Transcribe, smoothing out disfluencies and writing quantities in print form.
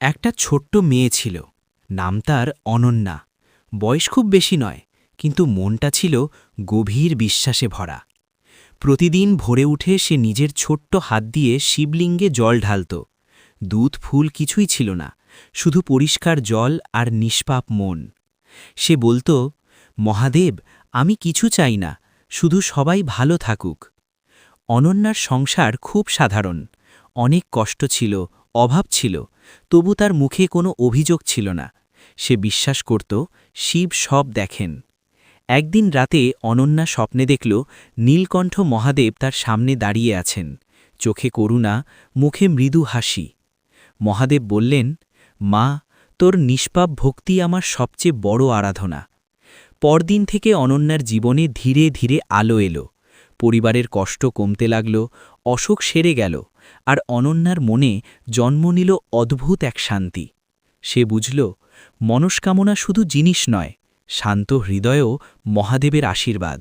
একটা ছোট্ট মেয়ে ছিল। নাম তার অনন্যা। বয়স খুব বেশি নয়, কিন্তু মনটা ছিল গভীর বিশ্বাসে ভরা। প্রতিদিন ভোরে উঠে সে নিজের ছোট্ট হাত দিয়ে শিবলিঙ্গে জল ঢালত। দুধ ফুল কিছুই ছিল না, শুধু পরিষ্কার জল আর নিষ্পাপ মন। সে বলত, মহাদেব, আমি কিছু চাই না, শুধু সবাই ভালো থাকুক। অনন্যার সংসার খুব সাধারণ। অনেক কষ্ট ছিল, অভাব ছিল, তবু তার মুখে কোনো অভিযোগ ছিল না। সে বিশ্বাস করত, শিব সব দেখেন। একদিন রাতে অনন্যা স্বপ্নে দেখল নীলকণ্ঠ মহাদেব তার সামনে দাঁড়িয়ে আছেন, চোখে করুণা, মুখে মৃদু হাসি। মহাদেব বললেন, মা, তোর নিষ্পাপ ভক্তি আমার সবচেয়ে বড় আরাধনা। পরদিন থেকে অনন্যার জীবনে ধীরে ধীরে আলো এলো। পরিবারের কষ্ট কমতে লাগল, অসুখ সেরে গেল, আর অনন্যার মনে জন্ম নিল অদ্ভুত এক শান্তি। সে বুঝল, মনস্কামনা শুধু জিনিস নয়, শান্ত হৃদয়েও মহাদেবের আশীর্বাদ।